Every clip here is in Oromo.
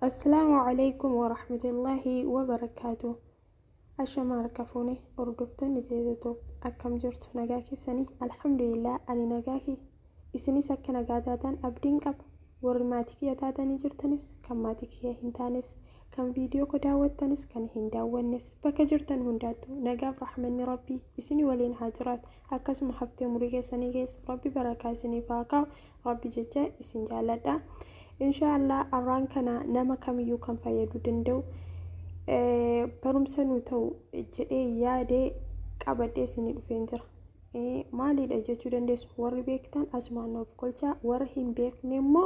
السلام عليكم ورحمة الله وبركاته. أشمار كفوني أردفتني جيدتو أكم جرت نجاكي سني الحمد لله أني نجاكي إسني سكنا قاداتان أبدين قب ورماتك يتاتني جرتنس كماتك يا هنتانس كم فيديو كداوت تنس كان هنداونس بك جرتن هنداتو نجاب رحمن ربي إسني ولين هاجرات أكسم حفتي مريجة سنيجس ربي بركاسني فاقا ربي ججا إسن جالدا إن شاء الله أرانكنا نما كم يو كم فيدو دندو برمسنو تو جدي يادي قبدي سني دفنجر مالي دجاجو دندس ور بيكتان أسمانو فكلشا ور هم بيك نمو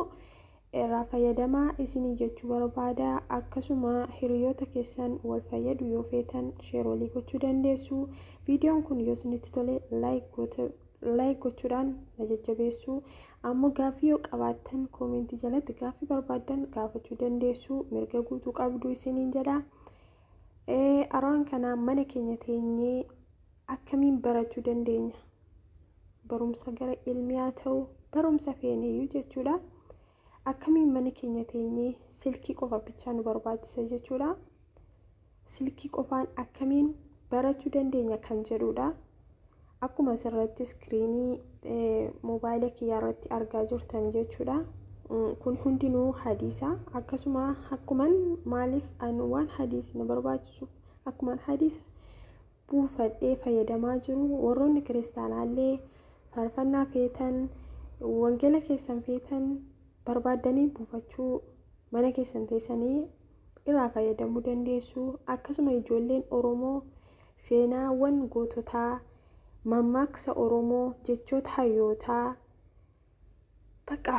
رافيدما إسني جاجو بربادا أكسما هريوتا كيسان والفيدو يوفيتان شيرولي كوچو دندسو فيديو كن يوسني تتولي لايك gochuudhaan na jajjabeessu ammoo gaafii yoo qabaattan koomentii jalatti gaafii barbaadan gaafachuu dandeessu mirga guutuu qabdu isiniin jedha. Araan kana mana keenya teenyee akkamiin barachuu dandeenya barumsa gara ilmiyaa ta'u barumsa feeneeyyuu jechuudha. Akkamiin mana keenya teenyee silkii qofa bichaa nu barbaachisa jechuudha. Silkii qofaan akkamiin barachuu dandeenya kan jedhudha. akkuma sirratti screenii mobile kiyyaarratti argaa jirtan jechuudha. kun hundinuu hadiisa akkasuma akkuman maaliif waan hadiis na barbaachisuuf akkuman hadiisa buufadhee fayyadamaa jiru warroonni kiristaanaallee faarfannaa feetan wangeela keessan feetan barbaadanii buufachuu mana keessan teessanii irraa fayyadamuu dandeessu. akkasuma ijoolleen Oromoo seenaawwan goototaa mammaaksa Oromoo jechoota hayyootaa bakka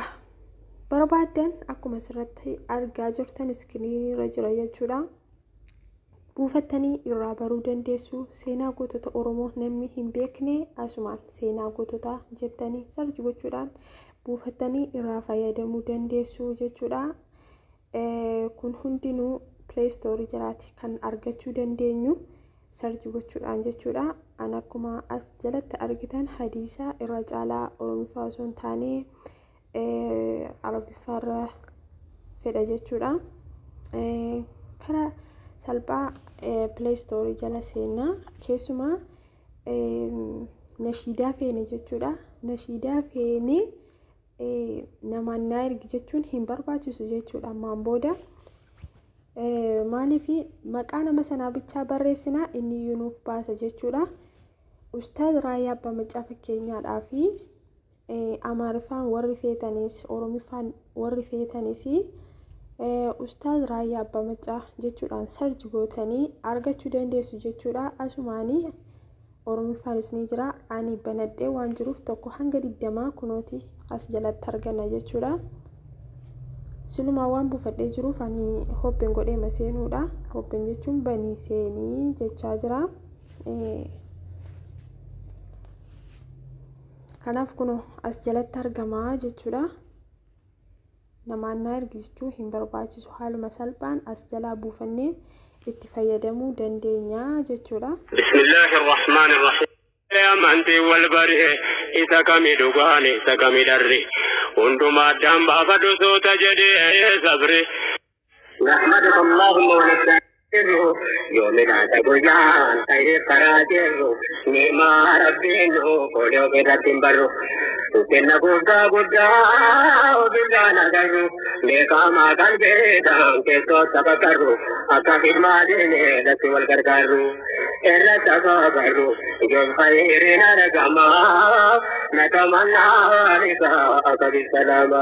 barbaadan akkuma sirratti argaa jirtan iskiriinii irra jira jechuudha. buufattanii irraa baruu dandeessu. seenaa gootota Oromoo namni hin beekne asumaan seenaa goototaa jettanii sarchi gochuudhaan buufattanii irraa fayyadamuu dandeessu jechuudha. kun hundinuu Play Store jiraati kan argachuu dandeenyu sarchi gochuudhaan jechuudha. an akkuma as jalatti argitan hadiisa irra caalaa Oromiffaa osoo hin taane Arabiffaarra fedha jechuudha. karaa salphaa Play Store jala seenaa keessumaa nashiidaa feene jechuudha. nashiidaa feene namaan na ergi jechuun hin barbaachisu jechuudha. ammaan booda maaliif maqaa nama sanaa bichaa barreessinaa inni yuunuuf baasa jechuudha. Ustaaz Raayyaa Abbaa Maccaa fakkeenyaadhaa fi Amaariffaan warri feetanis Oromiffaan warri feetanis Ustaaz Raayyaa Abbaa Maccaa jechuudhaan sarchi gootanii argachuu dandeessu jechuudha. asumaanii Oromiffaanis ni jira. ani banadhee waan jiruuf tokko hanga 20 kunooti as jalatti argana jechuudha. siluma waan buufadhee jiruuf ani hoppeen godhee maseenuudha. hoppeen jechuun banii seenii jechaa jira. kanaaf kuno as jalatti argamaa jechuudha. namaan na ergi jechuu hin barbaachisu. haaluma salphaan as jalaa buufannee itti fayyadamuu dandeenya jechuudha. Bismillahir Rahmanir Rahim. Ya manti wal bari isa kami dugani isa kami darri unduma damba fadu sota jadi sabri nahmaduka Allahumma wa nasta'inuhu yawmina taguyan tayri farajiru nima rabbinu kodo kedatin baru Utenna gudda obindana garu lekama galbeda keso sabakaru akka hidmadine dati wal gargaru erra sabakaru jon khairina ragama natamanna alika akabi salama.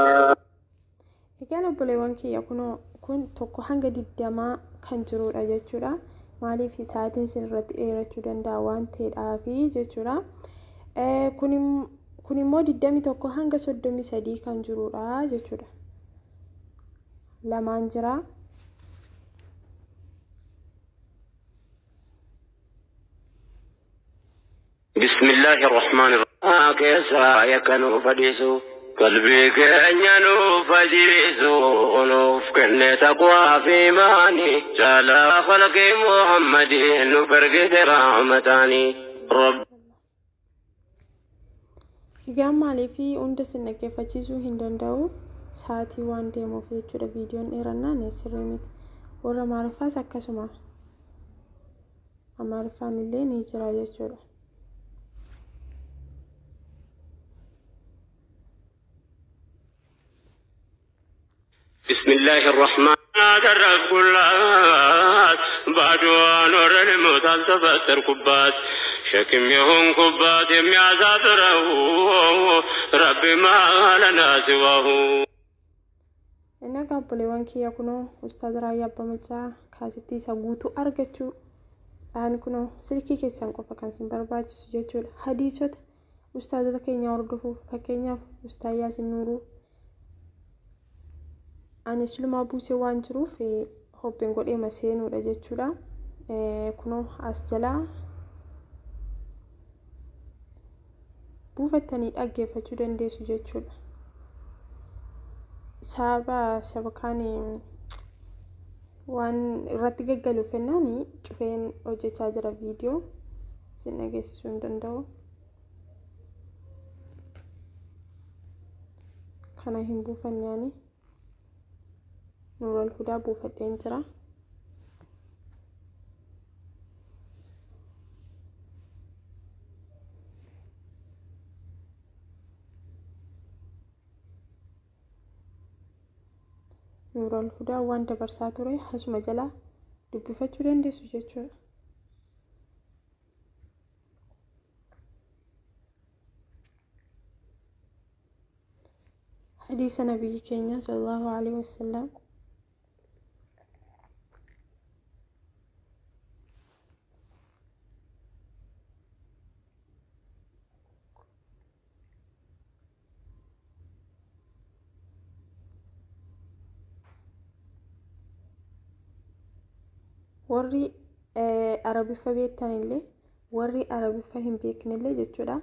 egaan obboleewwan kiyya kun tokko hanga 20 kan jirudha jechuudha. maaliif sa'aatiin sirratti dheerachuu danda'a waan ta'eedhaafi jechuudha. kun immoo 21 hanga 33 kan jirudha jechuudha. lamaan jira. Bismillahir Rahmanir Rahim. Kesa yakanu fadisu qalbi keenya nu fajisu onuf kenne taqwa fi mani jala khalqi Muhammadin nu bargite rahmatani rabb. egaan maaliif hunda sin dhaggeeffachiisuu hin danda'u. sa'aatii waan deemuuf jechuudha viidiyoon dheerannaan sirrii miti. Warra Amaariffaas akkasuma Amaariffaan illee ni jira jechuudha. بسم الله الرحمن الرحيم كلات بعدوان ورن موتان تفتر كبات شكم يهون كبات يميازاتره ربي ما لنا سواه. إنك أبولي وانكي يكونوا أستاذ رايا بمجا كاسيتي سبوتو أرجتشو أنا كنوا سلكي كيسان كوفا كان سنبرباج سجتشو حديثة أستاذ ذكي يوردفو فكينيا أستاذ ياسين نورو أنا سلما بوسي وانجرو في هوبين قول إما سينو رجتشولا كنو أسجلا بوفتاني أجي فتشودن دي سجتشولا سابا شبكاني وان راتيجا قالوا فناني شوفين أوجي تاجر فيديو سنجي سوندن دو كان هم بوفناني نور الهدى بوفتين ترى نور الهدى وان دبرساتوري حسم جلا دبفتو دندي سجتشو حديث نبي كينيا صلى الله عليه وسلم warri Arabiffa beektanillee warri Arabiffa hin beeknillee jechuudha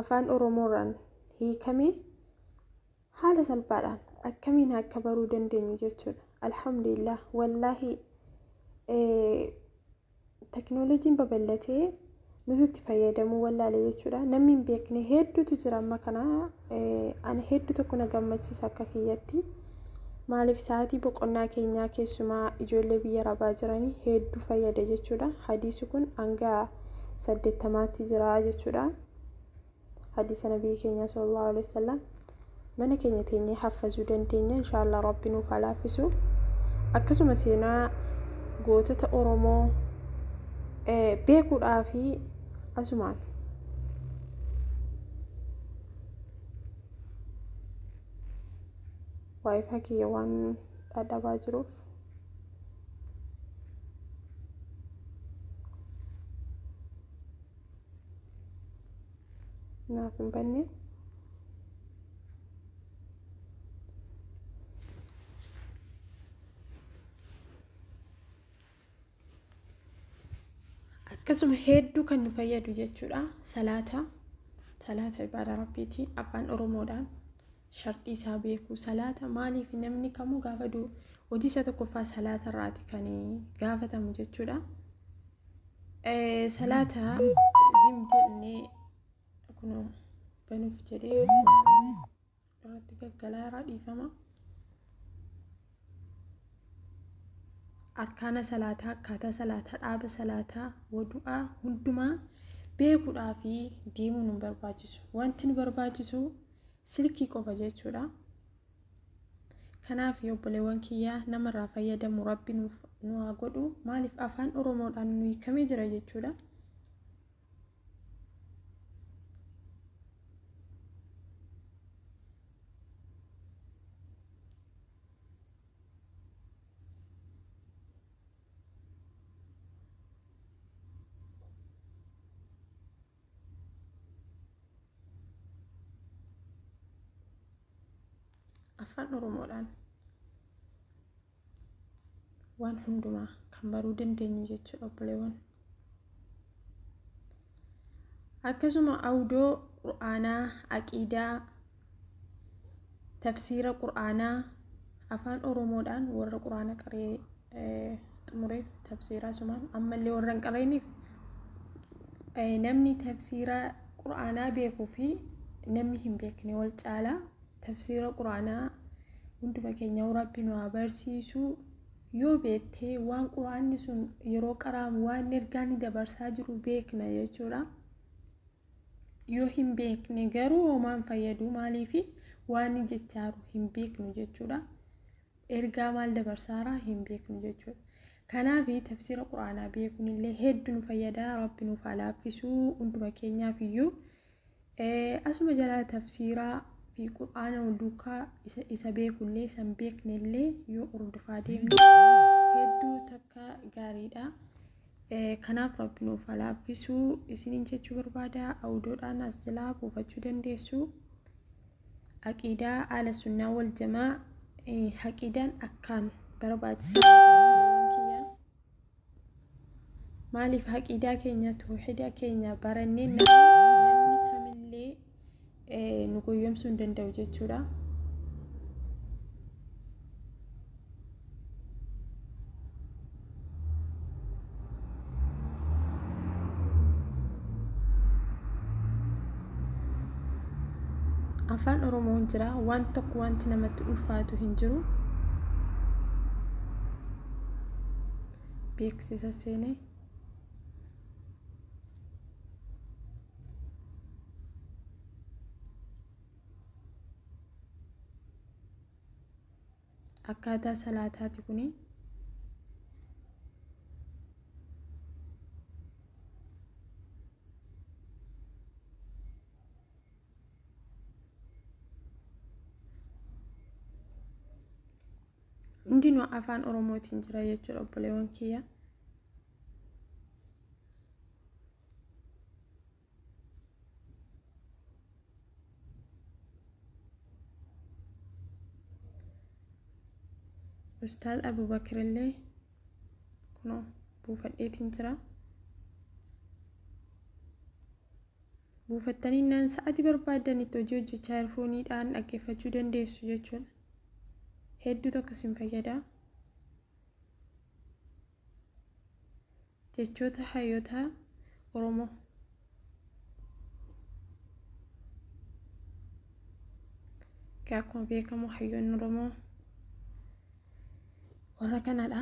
afaan Oromoorraan hiikame haala salphaadhaan akkamiin akka baruu dandeenyu jechuudha. Alhamdulillah wallahi teknooloojiin babal'atee nuti itti fayyadamuu wallaalee jechuudha. Namni hin beekne hedduutu jira amma kana ani hedduu tokko na gammachiisa akka kiyyatti. Maaliif sa'aatii boqonnaa keenyaa keessumaa ijoollee biyya Arabaa jiranii hedduu fayyada jechuudha. Hadiisi kun hanga 80tti jira jechuudha. Hadiisa nabii keenya sallallahu alaihi wasallam mana keenya teenyee hafazuu dandeenya inshallah rabbi nuuf halaafisu. Akkasuma seenaa gootota Oromoo beekuudhaa fi asumaan Wi-Fi kiyya waan dhadhabaa jiruuf naaf hin banne. Akkasuma hedduu kan nu fayyadu jechuudha. Salaata ibaada rabbiiti afaan Oromoodhaan shartii isaa beeku. Salaata maaliif namni kamuu gaafatu hojii isa tokkoffaa salaata irraati kan gaafatamu jechuudha. Salaata zim jennee kunoo banuuf jedhee irratti gaggalaara dhiifama. Arkaana salaataa, akkaataa salaataa, dhaaba salaataa, wadu'aa hundumaa beekuudhaa fi deemuu nu barbaachisu. Wanti nu barbaachisu silkii qofa jechuudha. Kanaaf obboleewwan kiyyaa namarraa fayyadamu rabbi nu haa godhu. Maaliif afaan Oromoodhaan nu hiikamee jira jechuudha. Afaan Oromoodhaan waan hundumaa kan baruu dandeenyu jechuudha obboleewwan. Akkasuma awdoo Qur'aanaa, aqiidaa, tafsiira Qur'aanaa afaan Oromoodhaan warra Qur'aana qaree xumureef tafsiiraa sumaan ammallee warra hin qareeniif namni tafsiira Qur'aanaa beekuu fi namni hin beekne wal caalaa. تفسير القرآن hunduma keenya Rabbi nu barsiisu. Yoo beektee waan quraanni sun yeroo qaraamu waan ergaan dabarsaa jiru beekna jechuudha. Yoo hin beekne garuu homaan fayyadu maaliif waan jechaaru hin beeknu jechuudha. Ergaa maal dabarsaara hin beeknu jechuudha. Kanaaf tafsiira quraanaa beekuun illee hedduu nu fayyada. Rabbi nuuf laaffisu hunduma keenyaaf iyyuu asuma jala tafsiiraa fi quraana duukaa isa beekullee san beeknellee yoo ordofaa deemne hedduu takka gaariidha. Kanaaf Rabbi nuuf laaffisu isiniin jechuu barbaada. Awudoodhaan as jalaa buufachuu dandeessu. Aqiidaa ahla sunnaa wal jamaa haqiidaan akkaan barbaachisaa. Maaliif haqiidaa keenya tawhiida keenya barannee namni kamillee nu goyyomsuu hin danda'u jechuudha. Afaan Oromoon jira waan tokko wanti namatti ulfaatu hin jiru. Beeksisa seenee akkaataa salaataati kuni. Hundinuu afaan Oromootiin jira jechuudha obboleewwan kiyya. Ustaad Abubakar illee kunoo buufadheetiin jira. Buufattanii naan sa'aatii barbaadanitti hojii hojjechaa irfooniidhaan dhaggeeffachuu dandeessu jechuudha. Hedduu tokko sin fayyada. Jechoota hayyoota Oromoo. Akkuma beekamu hayyoonni Oromoo warra kanadha.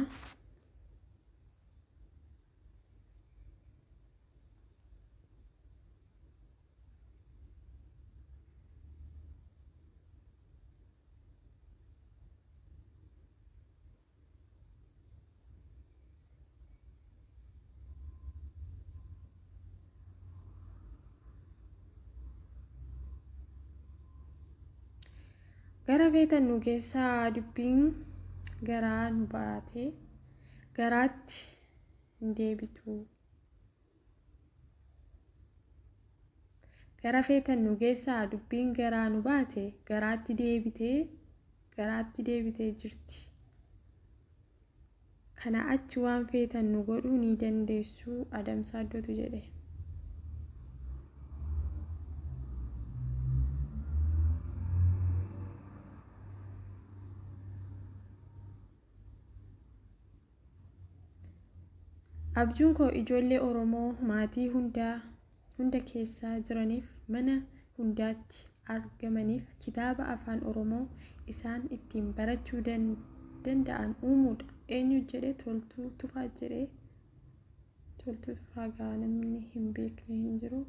Gara feetan nu keessaa dubbiin garaa nu baate garaatti hin deebitu. Gara feetan nu keessaa dubbiin garaa nu baate garaatti deebitee jirti. Kana achi waan feetan nu godhuu ni dandeessu. Adamsaa Iddootu jedhe. Abjuun koo ijoollee Oromoo maatii hunda keessaa jiraniif mana hundaatti argamaniif kitaaba afaan Oromoo isaan ittiin barachuu danda'an uumuudha. Eenyu jedhee Toltuu Tufaa jedhee. Toltuu Tufaa gaa namni hin beekne hin jiru.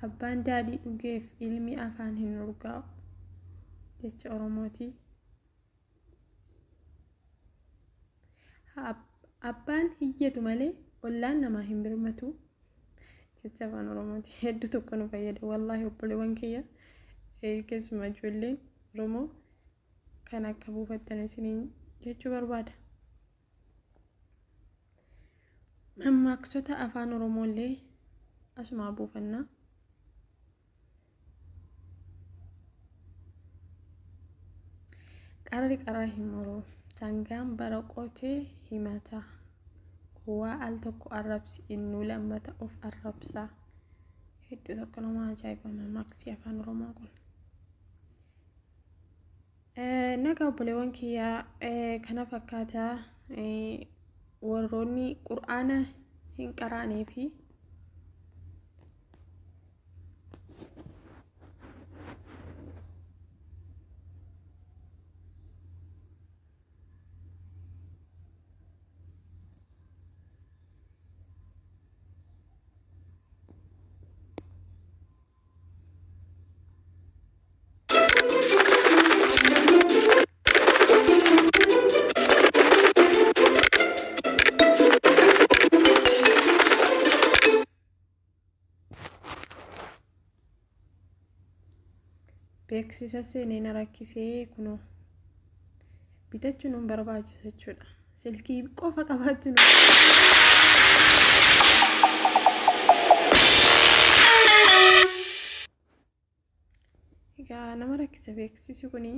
Abbaan daadhii dhugeef ilmi afaan hin urgaa'u jecha Oromooti. Abbaan hiyyatu malee ollaan namaa hin birmatu jecha afaan Oromooti. Hedduu tokko nu fayyada wallahi obboleewwan kiyya. Keessumaa ijoolleen Oromoo kan akka buufattan isiniin jechuu barbaada. Mammaaksota afaan Oromooillee asuma buufanna. Qarri qaraa hin muruu. Sangaan bara qotee himata. Kuwaa al tokko arrabsi innuu lammata of arrabsa. Hedduu tokko nama ajaa'iba mammaaksi afaan Oromoo kun. Nagaa obboleewwan kiyyaa kana fakkaataa warroonni quraana hin qaraanee fi beeksisa seenee na rakkisee kunoo bitachuun hin barbaachisu jechuudha. Silkii qofa qabaachuun egaa nama rakkisa beeksisi kuni.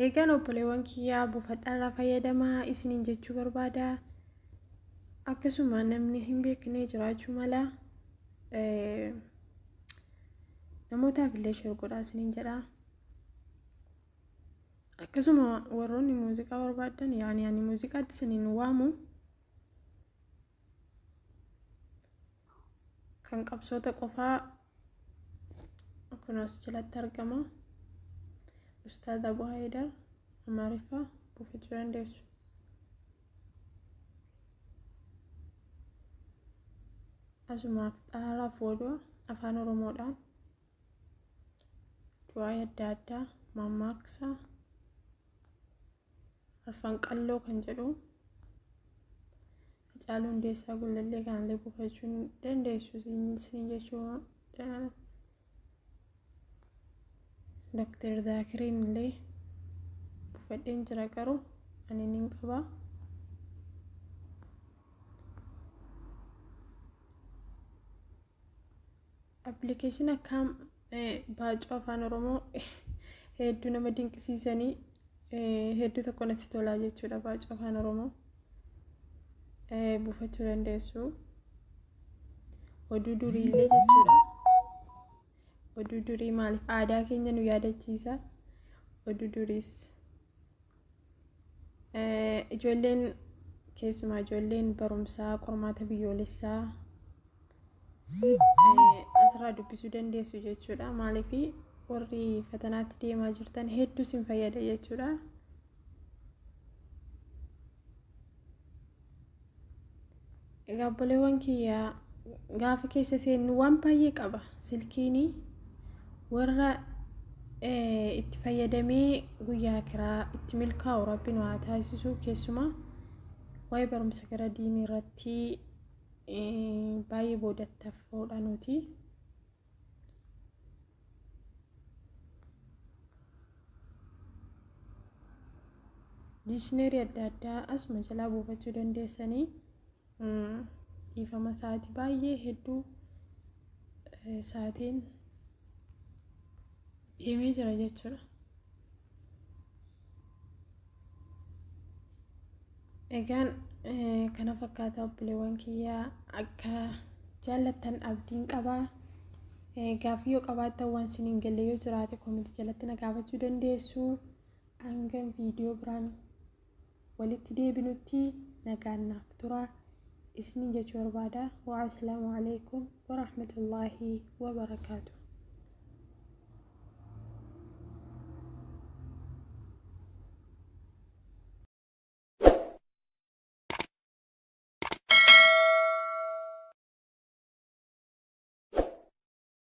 Egaan obboleewwan kiyyaa buufadhaarraa fayyadamaa isiniin jechuu barbaada. Akkasuma namni hin beekne jiraachuu mala namootaaf illee share godhaa isiniin jedha. Akkasuma warroonni muuziqaa barbaadan yaani ani muuziqaatti isiniin waamu kan qabsoota qofaa kunuus jalatti argama. Ustaad Abu Haidar Amaariffaa buufachuu dandeessu. Asumaaf xaaraaf oduu afaan Oromoodhaan du'aa adda addaa mammaaksa afaan qalloo kan jedhu Hacaaluu Hundeessaa Gullallee kanallee buufachuu dandeessu isin jechuudha. Dr. Zakiriin illee buufadheen jira garuu ani nin qaba. Application akkam baacoo afaan Oromoo hedduu nama dinqisiisanii hedduu tokko natti tolaa jechuudha. Baacoo afaan Oromoo buufachuu dandeessu. Oduu durii illee jechuudha. Oduu durii maaliif aadaa keenya nu yaadachiisa. Oduu duriis ijoolleen keessumaa ijoolleen barumsaa qormaata biyyoolessaa asirraa dubbisuu dandeessu jechuudha. Maaliif warri fatanaatti deemaa jirtan hedduu sin fayyada jechuudha. Egaa obboleewwan kiyyaa gaafa keessa seennu waan baay'ee qaba silkiini. Warra itti fayyadamee guyyaa kiraa itti milkaa'u Rabbiin waa taasisu. Keessumaa waa'ee barumsa gara diinii irratti baay'ee boodattaaf oolaa nuti. Diishinarii adda addaa asuma jalaa buufachuu dandeessanii dhiifama sa'aatii baay'ee hedduu sa'aatiin deemee jira jechuudha. Egaan kana fakkaata obboleewwan kiyyaa akka jaallattan abdiin qabaa. Gaaffii yoo qabaattan waan isiniin galle yoo jiraate koomenti jalatti na gaafachuu dandeessu. Hanga viidiyoo biraan walitti deebinutti nagaan naaf tura isiniin jechuu barbaada. Wa assalaamu alaykum wa rahmatullaahi wa barakaatuh.